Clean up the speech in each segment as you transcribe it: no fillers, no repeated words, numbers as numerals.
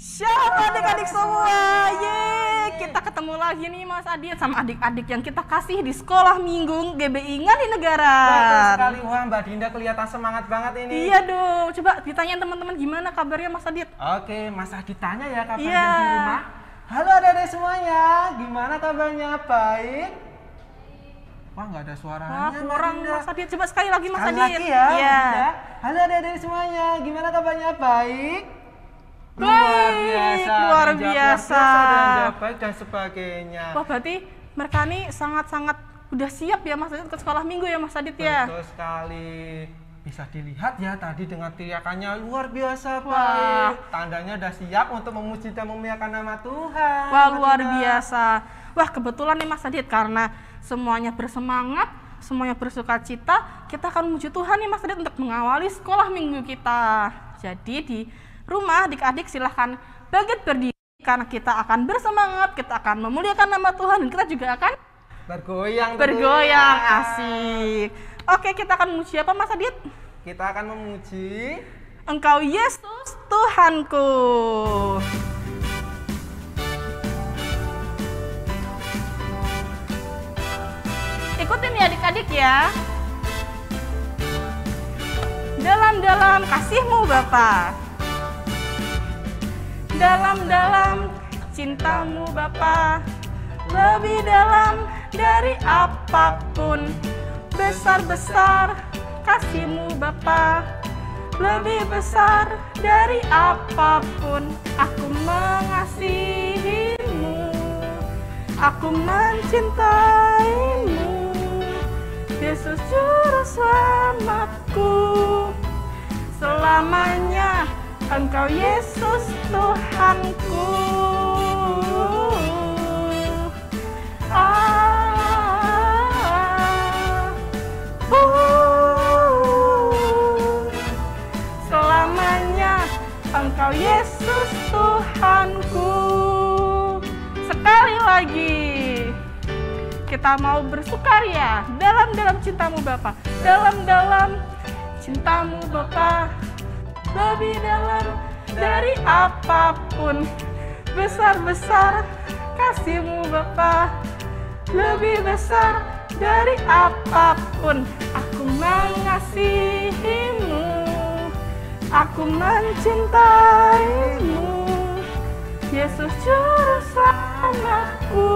Shalom adik-adik semua, kita ketemu lagi nih Mas Adit sama adik-adik yang kita kasih di sekolah minggu GBI Ngadi Negara. Betul sekali, wah Mbak Dinda kelihatan semangat banget ini. Iya dong, coba ditanyain teman-teman gimana kabarnya Mas Adit? Oke, Mas Adit tanya ya kabarnya Iya. di rumah. Halo adik-adik semuanya, gimana kabarnya? Baik? Wah nggak ada suaranya. Wah kurang Mbak Dinda. Mas Adit, coba sekali lagi Mas Sekali Adit. lagi ya, Iya. Dinda. Halo adik-adik semuanya, gimana kabarnya? Baik? Baik, luar biasa. Dan jawab baik dan sebagainya. Wah berarti mereka nih sangat-sangat udah siap ya Mas Adit ke sekolah minggu ya Mas Adit ya? Betul sekali. Bisa dilihat ya tadi dengan teriakannya luar biasa Wah. baik. Tandanya udah siap untuk memuji dan memuliakan nama Tuhan. Wah Mbak luar Dinda. biasa. Wah kebetulan nih Mas Adit karena semuanya bersemangat, semuanya bersuka cita, kita akan memuji Tuhan nih Mas Adit untuk mengawali sekolah minggu kita. Jadi di rumah adik-adik silahkan bangkit berdiri karena kita akan bersemangat, kita akan memuliakan nama Tuhan dan kita juga akan Bergoyang. bergoyang, tentunya. asik. Oke, kita akan memuji apa Mas Adit? Kita akan memuji. Engkau Yesus Tuhanku. Ikutin ya adik-adik ya. Dalam-dalam kasih-Mu Bapa. Dalam-dalam cinta-Mu Bapa. Lebih dalam dari apapun. Besar-besar kasih-Mu Bapa. Lebih besar dari apapun. Aku mengasihi-Mu. Aku mencintaimu. Yesus Juru Selamatku. Selamanya Engkau Yesus Tuhanku. Selamanya Engkau Yesus Tuhanku. Sekali lagi kita mau bersukaria dalam cinta-Mu Bapa. Dalam cinta-Mu Bapa. Lebih dalam dari apapun. Besar-besar kasih-Mu Bapa. Lebih besar dari apapun. Aku mengasihi-Mu. Aku mencintaimu. Yesus Juru Selamatku.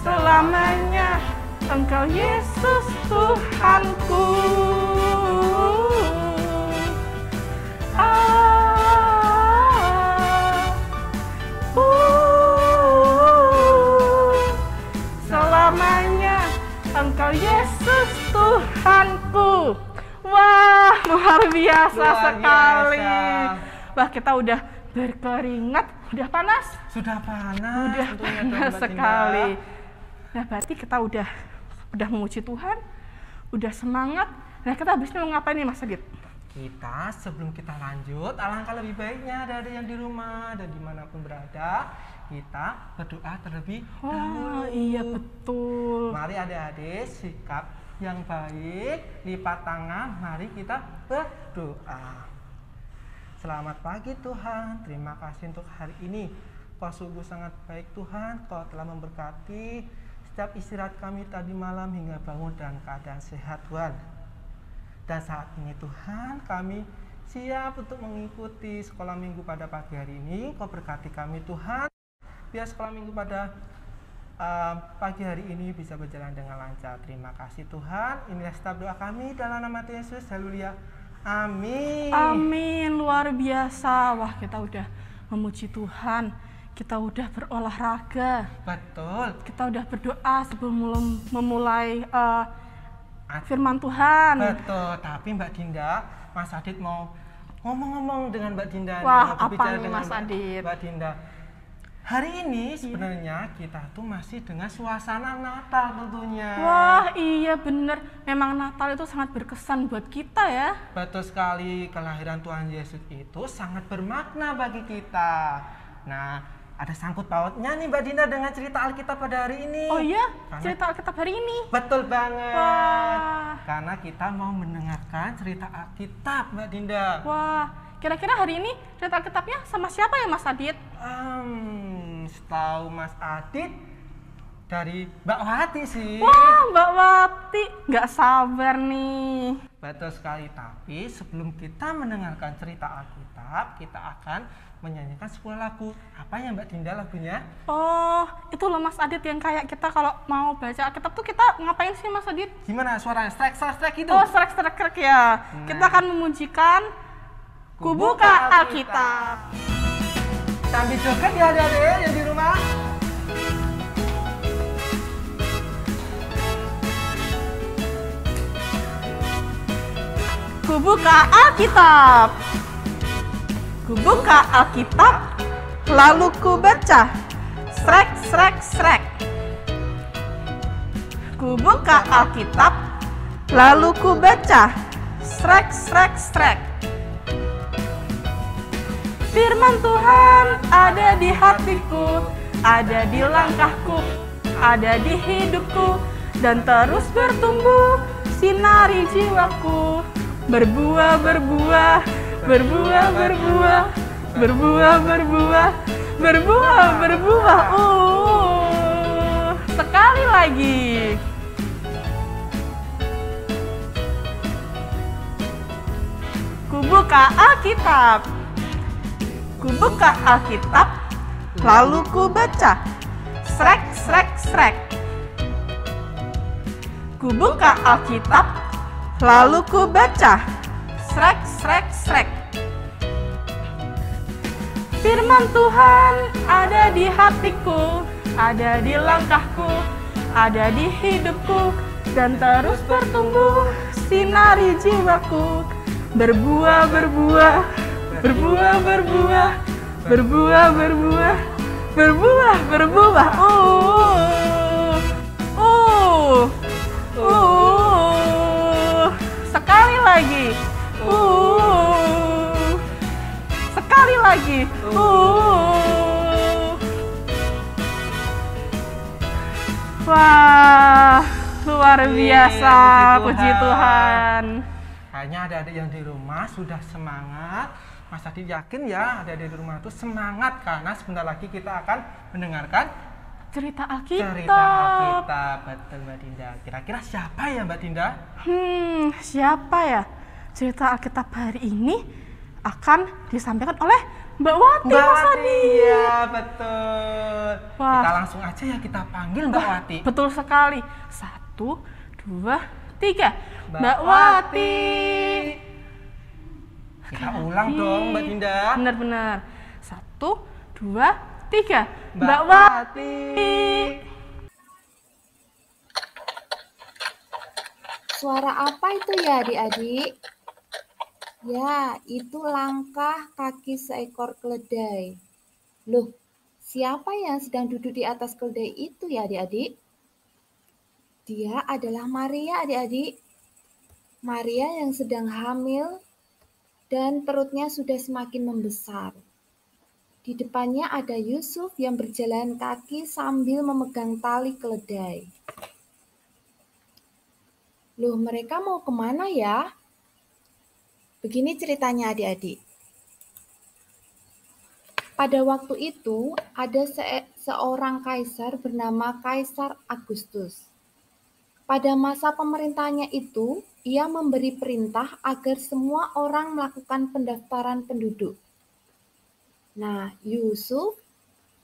Selamanya Engkau Yesus Tuhanku. Selamanya Engkau Yesus Tuhanku. Wah, luar biasa Luar sekali. biasa. Wah, kita udah berkeringat, udah panas. Sudah panas. Udah tentunya panas dong, Mbak sekali. Dinda. Nah, berarti kita udah memuji Tuhan, udah semangat. Nah, kita habisnya mau ngapain nih Mas Adit? Kita sebelum kita lanjut, alangkah lebih baiknya dari yang di rumah dan dimanapun berada, kita berdoa terlebih Wah, dahulu. iya betul. Mari adik-adik sikap yang baik, lipat tangan, mari kita berdoa. Selamat pagi Tuhan, terima kasih untuk hari ini. Kau sungguh sangat baik Tuhan, Kau telah memberkati setiap istirahat kami tadi malam hingga bangun dan keadaan sehat Tuhan. Dan saat ini Tuhan, kami siap untuk mengikuti sekolah minggu pada pagi hari ini. Kau berkati kami Tuhan, biar sekolah minggu pada pagi hari ini bisa berjalan dengan lancar. Terima kasih Tuhan. Inilah setiap doa kami dalam nama Tuhan Yesus. Haleluya. Amin. Amin, luar biasa. Wah, kita udah memuji Tuhan. Kita udah berolahraga. Betul. Kita udah berdoa sebelum memulai firman Tuhan. Betul. Tapi Mbak Dinda, Mas Adit mau ngomong-ngomong dengan Mbak Dinda. Wah, mau apa berbicara nih, dengan Mas Adit? Mbak Dinda. Hari ini sebenarnya kita tuh masih dengan suasana Natal tentunya. Wah, iya bener. Memang Natal itu sangat berkesan buat kita ya. Betul sekali, kelahiran Tuhan Yesus itu sangat bermakna bagi kita. Nah, ada sangkut pautnya nih Mbak Dinda dengan cerita Alkitab pada hari ini. Oh iya, Karena- cerita Alkitab hari ini. Betul banget. Wah. Karena kita mau mendengarkan cerita Alkitab Mbak Dinda. Wah, Kira-kira hari ini cerita Alkitabnya sama siapa ya Mas Adit? Setahu Mas Adit dari Mbak Wati sih. Wah, Mbak Wati, nggak sabar nih. Betul sekali, tapi sebelum kita mendengarkan cerita Alkitab, kita akan menyanyikan sebuah lagu. Apa ya Mbak Dinda lagunya? Oh, itu loh Mas Adit yang kayak kita kalau mau baca Alkitab tuh kita ngapain sih Mas Adit? Gimana suaranya? Strek itu? Oh, strek ya. Kita akan memujikan Kubuka Alkitab. Sambil joget ya adik-adik yang di rumah. Kubuka Alkitab. Kubuka Alkitab, lalu ku baca. Srek. Kubuka Alkitab, lalu ku baca. Srek. Firman Tuhan ada di hatiku, ada di langkahku, ada di hidupku, dan terus bertumbuh, sinari jiwaku. Berbuah. Sekali lagi. Kubuka Alkitab. Kubuka Alkitab, lalu ku baca. Srek. Kubuka Alkitab, lalu ku baca. Srek. Firman Tuhan ada di hatiku, ada di langkahku, ada di hidupku, dan terus bertumbuh, sinari jiwaku. Berbuah. Sekali lagi. Wah, luar biasa, puji Tuhan. Kayaknya adik-adik yang di rumah sudah semangat. Mas Adit yakin ya adik-adik di rumah itu semangat karena sebentar lagi kita akan mendengarkan Cerita Alkitab. Betul Mbak Dinda. Kira-kira siapa ya Mbak Dinda? Siapa ya? Cerita Alkitab hari ini akan disampaikan oleh Mbak Wati, Mas Adit. Iya, betul. Wah. Kita langsung aja ya kita panggil Mbak Wati. Betul sekali. 1, 2, 3. Mbak Wati. Kita ulang dong Mbak Dinda. Benar. 1, 2, 3. Mbak Wati. Suara apa itu ya adik-adik? Ya, itu langkah kaki seekor keledai. Loh, siapa yang sedang duduk di atas keledai itu ya adik-adik? Dia adalah Maria adik-adik. Maria yang sedang hamil dan perutnya sudah semakin membesar. Di depannya ada Yusuf yang berjalan kaki sambil memegang tali keledai. Loh, mereka mau kemana ya? Begini ceritanya adik-adik. Pada waktu itu ada seorang kaisar bernama Kaisar Agustus. Pada masa pemerintahnya itu, ia memberi perintah agar semua orang melakukan pendaftaran penduduk. Nah, Yusuf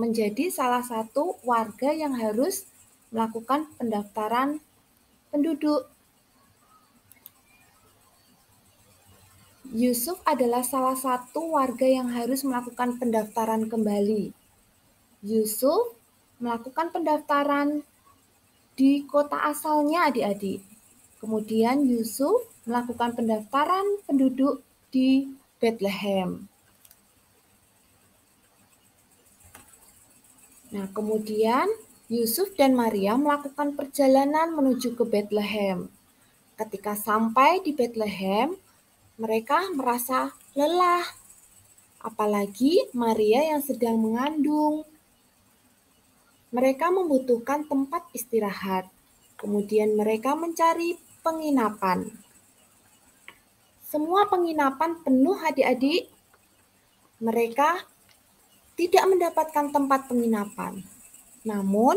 menjadi salah satu warga yang harus melakukan pendaftaran penduduk. Yusuf adalah salah satu warga yang harus melakukan pendaftaran kembali. Yusuf melakukan pendaftaran di kota asalnya adik-adik. Kemudian Yusuf melakukan pendaftaran penduduk di Bethlehem. Nah, kemudian Yusuf dan Maria melakukan perjalanan menuju ke Bethlehem. Ketika sampai di Bethlehem, mereka merasa lelah, apalagi Maria yang sedang mengandung. Mereka membutuhkan tempat istirahat. Kemudian mereka mencari penginapan. Semua penginapan penuh adik-adik. mereka tidak mendapatkan tempat penginapan. Namun,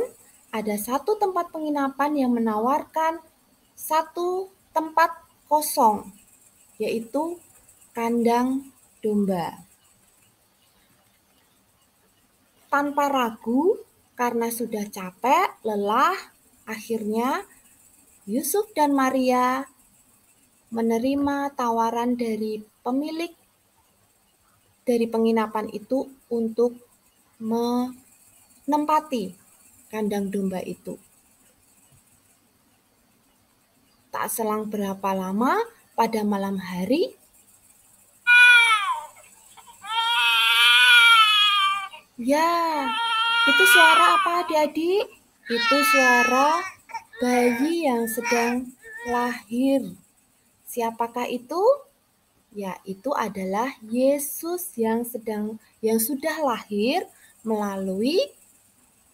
ada satu tempat penginapan yang menawarkan satu tempat kosong, yaitu kandang domba. Tanpa ragu, karena sudah capek, lelah, akhirnya Yusuf dan Maria menerima tawaran dari pemilik dari penginapan itu untuk menempati kandang domba itu. Tak selang berapa lama, pada malam hari, ya, itu suara apa adik-adik? Itu suara bayi yang sedang lahir. Siapakah itu? Ya, itu adalah Yesus yang sudah lahir melalui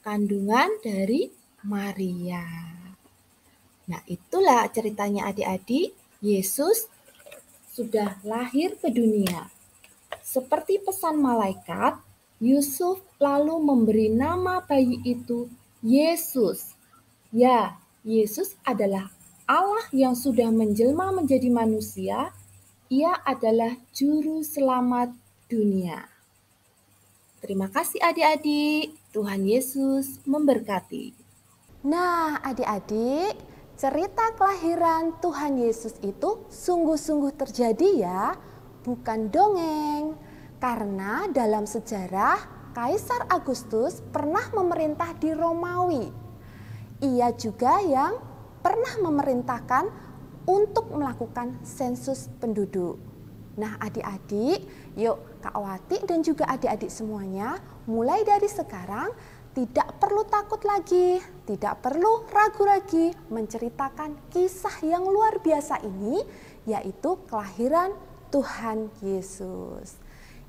kandungan dari Maria. Nah, itulah ceritanya adik-adik. Yesus sudah lahir ke dunia. Seperti pesan malaikat, Yusuf lalu memberi nama bayi itu Yesus. Ya, Yesus adalah Allah yang sudah menjelma menjadi manusia. Ia adalah juru selamat dunia. Terima kasih adik-adik. Tuhan Yesus memberkati. Nah, adik-adik, cerita kelahiran Tuhan Yesus itu sungguh-sungguh terjadi ya, bukan dongeng. Karena dalam sejarah, Kaisar Agustus pernah memerintah di Romawi. Ia juga yang pernah memerintahkan untuk melakukan sensus penduduk. Nah, adik-adik, yuk Kak Wati dan juga adik-adik semuanya, mulai dari sekarang tidak perlu takut lagi, tidak perlu ragu lagi menceritakan kisah yang luar biasa ini, yaitu kelahiran Tuhan Yesus.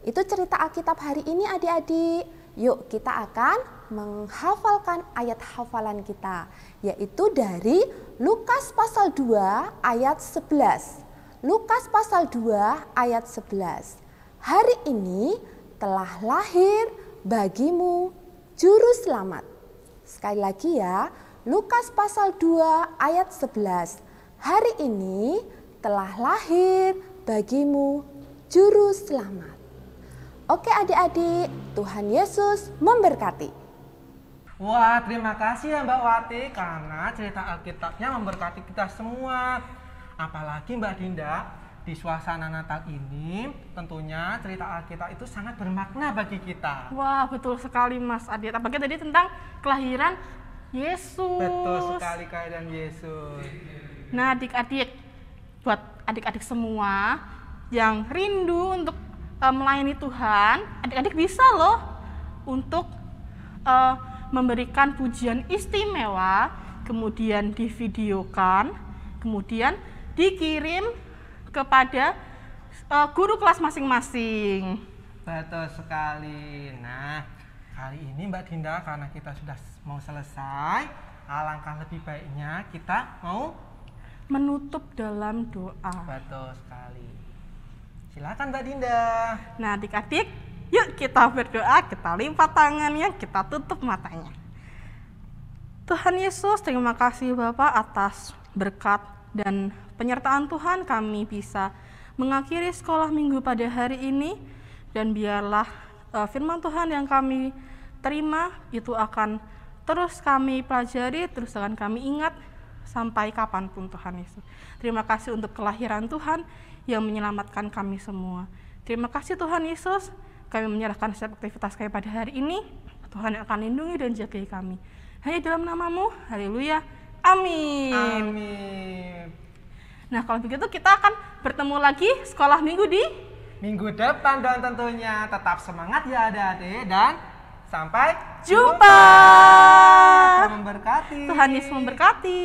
Itu cerita Alkitab hari ini adik-adik. Yuk kita akan menghafalkan ayat hafalan kita, yaitu dari Lukas pasal 2 ayat 11. Lukas pasal 2 ayat 11. Hari ini telah lahir bagimu juru selamat. Sekali lagi ya, Lukas pasal 2 ayat 11. Hari ini telah lahir bagimu juru selamat. Oke adik-adik, Tuhan Yesus memberkati. Wah, terima kasih ya Mbak Wati, karena cerita Alkitabnya memberkati kita semua. Apalagi Mbak Dinda, di suasana Natal ini tentunya cerita Alkitab itu sangat bermakna bagi kita. Wah, betul sekali Mas Adit. Apalagi tadi tentang kelahiran Yesus. Betul sekali, kelahiran Yesus. Nah, adik-adik, buat adik-adik semua yang rindu untuk melayani Tuhan, adik-adik bisa loh untuk memberikan pujian istimewa, kemudian divideokan, kemudian dikirim kepada guru kelas masing-masing. Betul sekali. Nah, kali ini Mbak Dinda, karena kita sudah mau selesai, alangkah lebih baiknya kita mau menutup dalam doa. Betul sekali. Silakan Mbak Dinda. Nah, adik-adik, yuk kita berdoa, kita lipat tangannya, kita tutup matanya. Tuhan Yesus, terima kasih Bapak atas berkat dan penyertaan Tuhan kami bisa mengakhiri sekolah minggu pada hari ini, dan biarlah firman Tuhan yang kami terima itu akan terus kami pelajari, terus akan kami ingat sampai kapanpun Tuhan Yesus. Terima kasih untuk kelahiran Tuhan yang menyelamatkan kami semua. Terima kasih Tuhan Yesus, kami menyerahkan setiap aktivitas kami pada hari ini. Tuhan yang akan lindungi dan jagai kami. Hanya dalam namamu, haleluya, amin. Amin. Nah, kalau begitu kita akan bertemu lagi sekolah minggu di minggu depan, dan tentunya tetap semangat ya adik-adik, dan sampai jumpa. Tuhan memberkati. Tuhan Yesus memberkati.